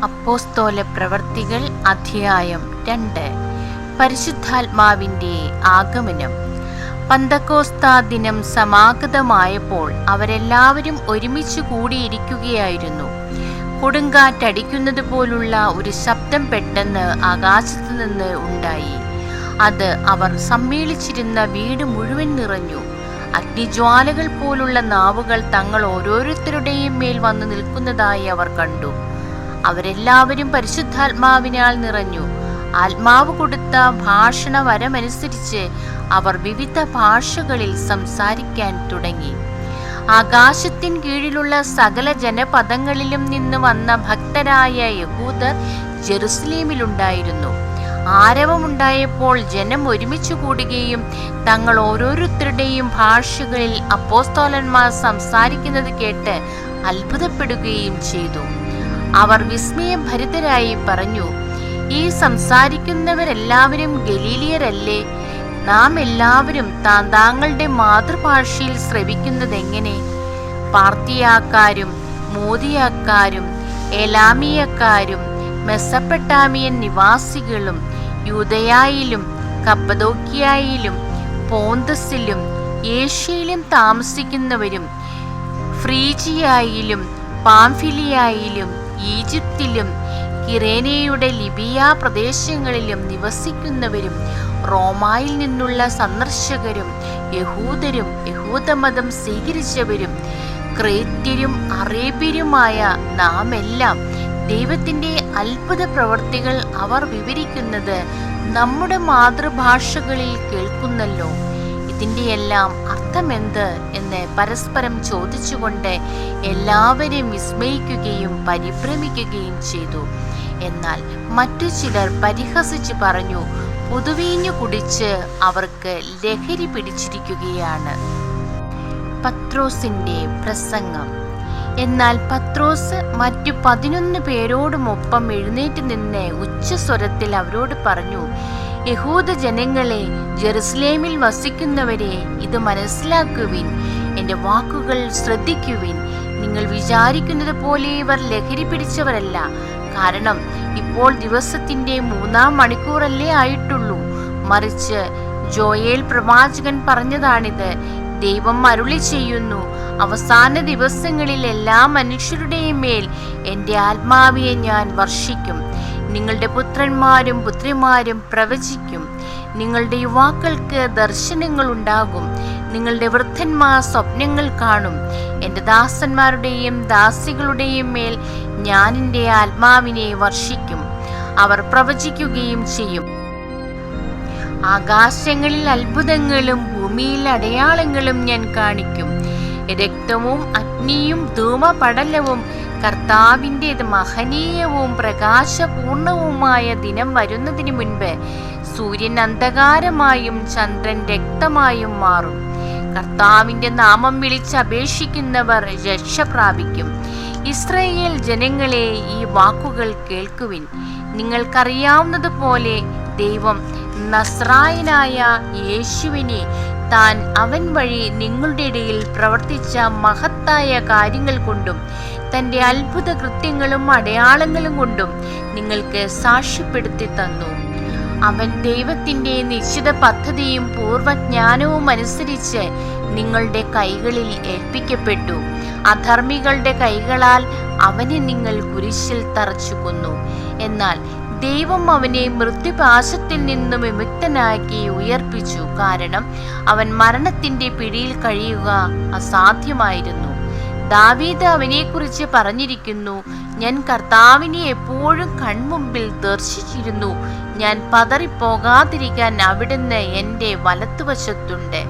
അപ്പോസ്തല പ്രവർത്തികൾ അധ്യായം 2. പരിശുദ്ധാത്മാവിന്റെ ആഗമനം. പന്തക്കോസ്താ ദിനം സമാഗതമായപ്പോൾ അവരെല്ലാവരും ഒരുമിച്ച് കൂടിയിരിക്കുകയായിരുന്നു. കൊടുങ്കാറ്റടിക്കുന്നത് പോലുള്ള ഒരു ശബ്ദം പെട്ടെന്ന് ആകാശത്തു നിന്ന് ഉണ്ടായി. അത് അവർ സമ്മേളിച്ചിരുന്ന വീട് മുഴുവൻ നിറഞ്ഞു. അഗ്നിജ്വാലകൾ പോലുള്ള നാവുകൾ തങ്ങൾ ഓരോരുത്തരുടെയും മേൽ വന്നു നിൽക്കുന്നതായി അവർ കണ്ടു. അവരെല്ലാവരും പരിശുദ്ധാത്മാവിനാൽ നിറഞ്ഞു. ആത്മാവ് കൊടുത്ത ഭാഷണ വരമനുസരിച്ച് അവർ വിവിധ ഭാഷകളിൽ സംസാരിക്കാൻ തുടങ്ങി. ആകാശത്തിൻ കീഴിലുള്ള സകല ജനപദങ്ങളിലും നിന്ന് വന്ന ഭക്തരായ യഹൂദർ ജെറുസലേമിലുണ്ടായിരുന്നു. ആരവമുണ്ടായപ്പോൾ ജനം ഒരുമിച്ച് കൂടുകയും തങ്ങൾ ഓരോരുത്തരുടെയും ഭാഷകളിൽ അപ്പോസ്തലന്മാർ സംസാരിക്കുന്നത് കേട്ട് അത്ഭുതപ്പെടുകയും ചെയ്തു. അവർ വിസ്മയഭരിതരായി പറഞ്ഞു, ഈ സംസാരിക്കുന്നവരെല്ലാവരും ഗലീലിയരല്ലേ? നാം എല്ലാവരും താങ്കളുടെ മാതൃഭാഷയിൽ ശ്രവിക്കുന്നതെങ്ങനെ? പാർത്തിയാക്കാരും മോദിയാക്കാരും എലാമിയക്കാരും മെസ്സപ്പൊട്ടാമിയൻ നിവാസികളും യൂദയായിലും കപ്പദോക്യായിലും പോന്തസിലും ഏഷ്യയിലും താമസിക്കുന്നവരും ഫ്രീജിയായിലും പാംഫിലിയായിലും ഈജിപ്തിലും കിരേനയുടെ ലിബിയ പ്രദേശങ്ങളിലും നിവസിക്കുന്നവരും റോമായിൽ നിന്നുള്ള സന്ദർശകരും യഹൂദരും യഹൂദമതം സ്വീകരിച്ചവരും ക്രേത്യരും അറേബ്യരുമായ നാം എല്ലാം ദൈവത്തിൻ്റെ അത്ഭുത പ്രവർത്തികൾ അവർ വിവരിക്കുന്നത് നമ്മുടെ മാതൃഭാഷകളിൽ കേൾക്കുന്നല്ലോ. ഇതിൻ്റെ എല്ലാം അർത്ഥമെന്ത് എന്ന് പരസ്പരം ചോദിച്ചുകൊണ്ട് എല്ലാവരും വിസ്മയിക്കുകയും പരിഭ്രമിക്കുകയും ചെയ്തു. എന്നാൽ മറ്റു ചിലർ പരിഹസിച്ച് പറഞ്ഞു, പുതുവീഞ്ഞു കുടിച്ച് അവർക്ക് ലഹരി പിടിച്ചിരിക്കുകയാണ്. പത്രോസിന്റെ പ്രസംഗം. എന്നാൽ പത്രോസ് മറ്റു 11 പേരോടുമൊപ്പം എഴുന്നേറ്റ് നിന്ന് ഉച്ചസ്വരത്തിൽ അവരോട് പറഞ്ഞു, യഹൂദ ജനങ്ങളെ, ജെറുസലേമിൽ വസിക്കുന്നവരെ, ഇത് മനസ്സിലാക്കുവിൻ. എൻ്റെ വാക്കുകൾ ശ്രദ്ധിക്കുവിൻ. നിങ്ങൾ വിചാരിക്കുന്നത് പോലെ ഇവർ ലഹരി പിടിച്ചവരല്ല. കാരണം ഇപ്പോൾ ദിവസത്തിൻ്റെ 3-ാം മണിക്കൂറല്ലേ ആയിട്ടുള്ളൂ. മറിച്ച് ജോയേൽ പ്രവാചകൻ പറഞ്ഞതാണിത്. ദൈവം അരുളി ചെയ്യുന്നു, അവസാന ദിവസങ്ങളിൽ എല്ലാ മനുഷ്യരുടെയും മേൽ എൻ്റെ ആത്മാവിനെ ഞാൻ വർഷിക്കും. നിങ്ങളുടെ പുത്രന്മാരും പുത്രിമാരും പ്രവചിക്കും. നിങ്ങളുടെ യുവാക്കൾക്ക് ദർശനങ്ങൾ ഉണ്ടാകും. നിങ്ങളുടെ വൃദ്ധന്മാർ സ്വപ്നങ്ങൾ കാണും. എൻ്റെ ദാസന്മാരുടെയും ദാസികളുടെയും മേൽ ഞാൻ എൻ്റെ ആത്മാവിനെ വർഷിക്കും. അവർ പ്രവചിക്കുകയും ചെയ്യും. ആകാശങ്ങളിൽ അത്ഭുതങ്ങളും ഭൂമിയിൽ അടയാളങ്ങളും ഞാൻ കാണിക്കും. രക്തവും അഗ്നിയും ധൂമപടലവും കർത്താവിൻ്റെ മഹനീയവും പ്രകാശപൂർണവുമായ ദിനം വരുന്നതിന് മുൻപ് സൂര്യൻ അന്ധകാരമായും ചന്ദ്രൻ രക്തമായും മാറും. കർത്താവിൻ്റെ നാമം വിളിച്ചപേക്ഷിക്കുന്നവർ രക്ഷ പ്രാപിക്കും. ഇസ്രായേൽ ജനങ്ങളെ, ഈ വാക്കുകൾ കേൾക്കുവിൻ. നിങ്ങൾക്കറിയാവുന്നതുപോലെ ദൈവം നസ്രായനായ യേശുവിനെ താൻ അവൻ വഴി നിങ്ങളുടെ ഇടയിൽ പ്രവർത്തിച്ച മഹത്തായ കാര്യങ്ങൾ കൊണ്ടും തൻ്റെ അത്ഭുത കൃത്യങ്ങളും അടയാളങ്ങളും കൊണ്ടും നിങ്ങൾക്ക് സാക്ഷ്യപ്പെടുത്തി തന്നു. അവൻ ദൈവത്തിൻ്റെ നിശ്ചിത പദ്ധതിയും പൂർവജ്ഞാനവും അനുസരിച്ച് നിങ്ങളുടെ കൈകളിൽ ഏൽപ്പിക്കപ്പെട്ടു. അധർമ്മികളുടെ കൈകളാൽ അവനെ നിങ്ങൾ കുരിശിൽ തറച്ചു കൊന്നു. എന്നാൽ ദൈവം അവനെ മൃത്യുപാശത്തിൽ നിന്നും വിമുക്തനാക്കി ഉയർപ്പിച്ചു. കാരണം അവൻ മരണത്തിൻ്റെ പിടിയിൽ കഴിയുക അസാധ്യമായിരുന്നു. ദാവീദ് അവനെക്കുറിച്ച് പറഞ്ഞിരിക്കുന്നു, ഞാൻ കർത്താവിനെ എപ്പോഴും കൺമുമ്പിൽ ദർശിച്ചിരുന്നു. ഞാൻ പതറിപ്പോകാതിരിക്കാൻ അവിടുന്ന് എൻ്റെ വലത്തുവശത്തുണ്ട്.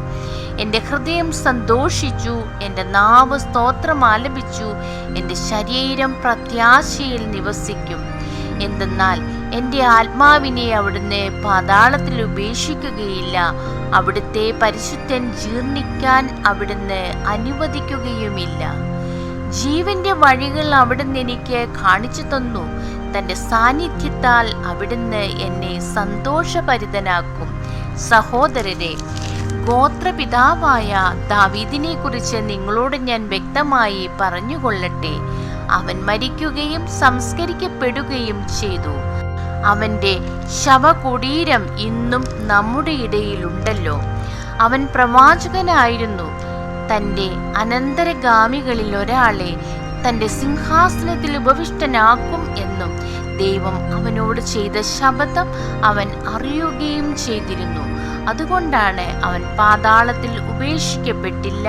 എൻ്റെ ഹൃദയം സന്തോഷിച്ചു, എൻ്റെ നാവ് സ്തോത്രം ആലപിച്ചു, എൻ്റെ ശരീരം പ്രത്യാശയിൽ നിവസിക്കും. എന്തെന്നാൽ എൻ്റെ ആത്മാവിനെ അവിടുന്ന് പാതാളത്തിൽ ഉപേക്ഷിക്കുകയില്ല. അവിടുത്തെ പരിശുദ്ധൻ ജീർണിക്കാൻ അവിടുന്ന് അനുവദിക്കുകയുമില്ല. ജീവന്റെ വഴികൾ അവിടുന്ന് എനിക്ക് കാണിച്ചു തന്നു. തൻ്റെ സാന്നിധ്യത്താൽ അവിടുന്ന് എന്നെ സന്തോഷഭരിതനാക്കും. സഹോദരരെ, ഗോത്രപിതാവായ ദാവീദിനെ കുറിച്ച് നിങ്ങളോട് ഞാൻ വ്യക്തമായി പറഞ്ഞുകൊള്ളട്ടെ. അവൻ മരിക്കുകയും സംസ്കരിക്കപ്പെടുകയും ചെയ്തു. അവന്റെ ശവകുടീരം ഇന്നും നമ്മുടെ ഇടയിലുണ്ടല്ലോ. അവൻ പ്രവാചകനായിരുന്നു. തൻ്റെ അനന്തരഗാമികളിൽ ഒരാളെ തൻ്റെ സിംഹാസനത്തിൽ ഉപവിഷ്ടനാക്കും എന്നും ദൈവം അവനോട് ചെയ്ത ശപഥം അവൻ അറിയുകയും ചെയ്തിരുന്നു. അതുകൊണ്ടാണ് അവൻ പാതാളത്തിൽ ഉപേക്ഷിക്കപ്പെട്ടില്ല,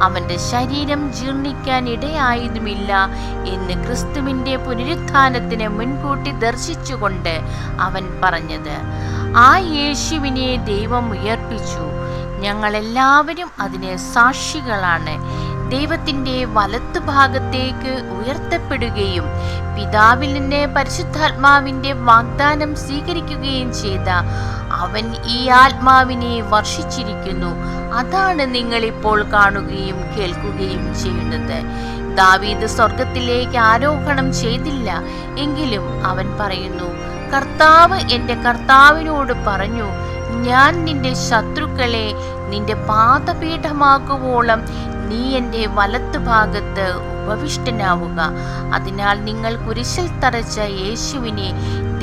അവൻ്റെ ശരീരം ജീർണിക്കാൻ ഇടയായതുമില്ല എന്ന് ക്രിസ്തുവിൻ്റെ പുനരുത്ഥാനത്തിന് മുൻകൂട്ടി ദർശിച്ചുകൊണ്ട് അവൻ പറഞ്ഞത്. ആ യേശുവിനെ ദൈവം ഉയർപ്പിച്ചു. ഞങ്ങളെല്ലാവരും അതിന് സാക്ഷികളാണ്. ദൈവത്തിൻ്റെ വലത്തുഭാഗത്തേക്ക് ഉയർത്തപ്പെടുകയും പിതാവിൽ നിന്ന് പരിശുദ്ധാത്മാവിൻ്റെ വാഗ്ദാനം സ്വീകരിക്കുകയും ചെയ്ത അവൻ ഈ ആത്മാവിനെ വർഷിച്ചിരിക്കുന്നു. അതാണ് നിങ്ങളിപ്പോൾ കാണുകയും കേൾക്കുകയും ചെയ്യുന്നത്. ദാവീദ് സ്വർഗത്തിലേക്ക് ആരോഹണം ചെയ്തില്ല, എങ്കിലും അവൻ പറയുന്നു, കർത്താവ് എൻ്റെ കർത്താവിനോട് പറഞ്ഞു, ഞാൻ നിന്റെ ശത്രുക്കളെ നിന്റെ പാദപീഠമാക്കുവോളം നീ എൻ്റെ വലത്തുഭാഗത്ത് ഉപവിഷ്ടനാവുക. അതിനാൽ നിങ്ങൾ കുരിശിൽ തറച്ച യേശുവിനെ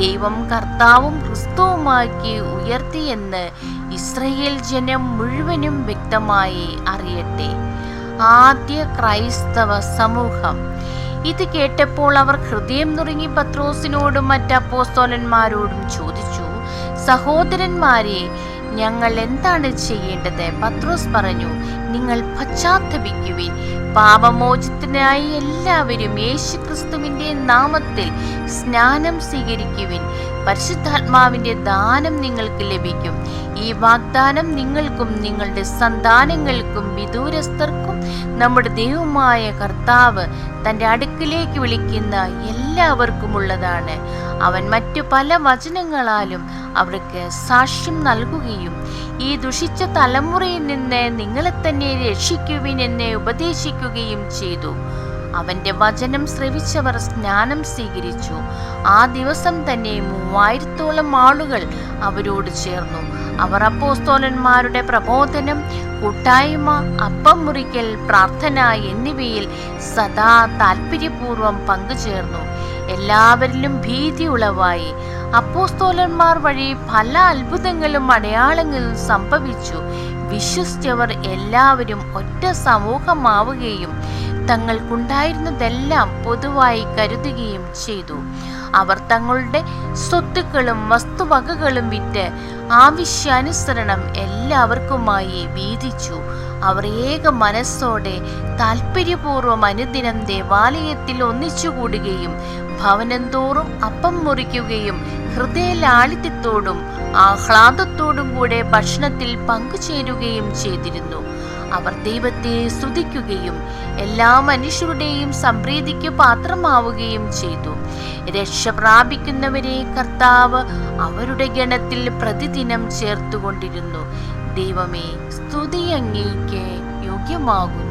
ദൈവം കർത്താവും ക്രിസ്തുവുമാക്കി ഉയർത്തിയെന്ന് ഇസ്രായേൽ ജനം മുഴുവനും വ്യക്തമായി അറിയട്ടെ. ആദ്യ ക്രൈസ്തവ സമൂഹം ഇത് കേട്ടപ്പോൾ അവർ ഹൃദയം നുറുങ്ങി പത്രോസിനോടും മറ്റ് അപ്പോസ്തലന്മാരോടും ചോദിച്ചു, സഹോദരന്മാരെ, ഞങ്ങൾ എന്താണ് ചെയ്യേണ്ടത്? പത്രോസ് പറഞ്ഞു, നിങ്ങൾ പശ്ചാത്തപിക്കുവിൻ. പാപമോചനത്തിനായി എല്ലാവരും യേശുക്രിസ്തുവിന്റെ നാമത്തിൽ സ്നാനം സ്വീകരിക്കുവിൻ. പരിശുദ്ധാത്മാവിന്റെ ദാനം നിങ്ങൾക്ക് ലഭിക്കും. ഈ വാഗ്ദാനം നിങ്ങൾക്കും നിങ്ങളുടെ സന്താനങ്ങൾക്കും വിദൂരസ്ഥർക്കും നമ്മുടെ ദൈവമായ കർത്താവ് തൻ്റെ അടുക്കിലേക്ക് വിളിക്കുന്ന എല്ലാവർക്കുമുള്ളതാണ്. അവൻ മറ്റു പല വചനങ്ങളാലും അവർക്ക് സാക്ഷ്യം നൽകുകയും ഈ ദുഷിച്ച തലമുറയിൽ നിന്ന് നിങ്ങളെ തന്നെ രക്ഷിക്കുവിൻ എന്ന് ഉപദേശിക്കുകയും ചെയ്തു. അവന്റെ വചനം ശ്രവിച്ചവർ സ്നാനം സ്വീകരിച്ചു. ആ ദിവസം തന്നെ 3000-ഓളം ആളുകൾ അവരോട് ചേർന്നു. അവർ അപ്പോസ്തലന്മാരുടെ പ്രബോധനം, കൂട്ടായ്മ, അപ്പം മുറിക്കൽ, പ്രാർത്ഥന എന്നിവയിൽ സദാ താല്പര്യപൂർവ്വം പങ്കുചേർന്നു. എല്ലാവരിലും ഭീതി ഉളവായി. അപ്പോസ്തലന്മാർ വഴി പല അത്ഭുതങ്ങളും അടയാളങ്ങളും സംഭവിച്ചു. വിശ്വസിച്ചവർ എല്ലാവരും ഒറ്റ സമൂഹമാവുകയും തങ്ങൾക്കുണ്ടായിരുന്നതെല്ലാം പൊതുവായി കരുതുകയും ചെയ്തു. അവർ തങ്ങളുടെ സ്വത്തുക്കളും വസ്തുവകകളും വിറ്റ് ആവശ്യാനുസരണം എല്ലാവർക്കുമായി വീതിച്ചു. അവർ ഏക മനസ്സോടെ താല്പര്യപൂർവ്വം അനുദിനം ദേവാലയത്തിൽ ഒന്നിച്ചുകൂടുകയും ഭവനം തോറും അപ്പം മുറിക്കുകയും ഹൃദയലാളിത്യത്തോടും ആഹ്ലാദത്തോടും കൂടെ ഭക്ഷണത്തിൽ പങ്കുചേരുകയും ചെയ്തിരുന്നു. അവർ ദൈവത്തെ സ്തുതിക്കുകയും എല്ലാ മനുഷ്യരുടെയും സംപ്രീതിക്ക് പാത്രമാവുകയും ചെയ്തു. രക്ഷ പ്രാപിക്കുന്നവരെ കർത്താവ് അവരുടെ ഗണത്തിൽ പ്രതിദിനം ചേർത്തുകൊണ്ടിരുന്നു. ദൈവമേ, സ്തുതി അങ്ങേക്ക് യോഗ്യമാകുന്നു.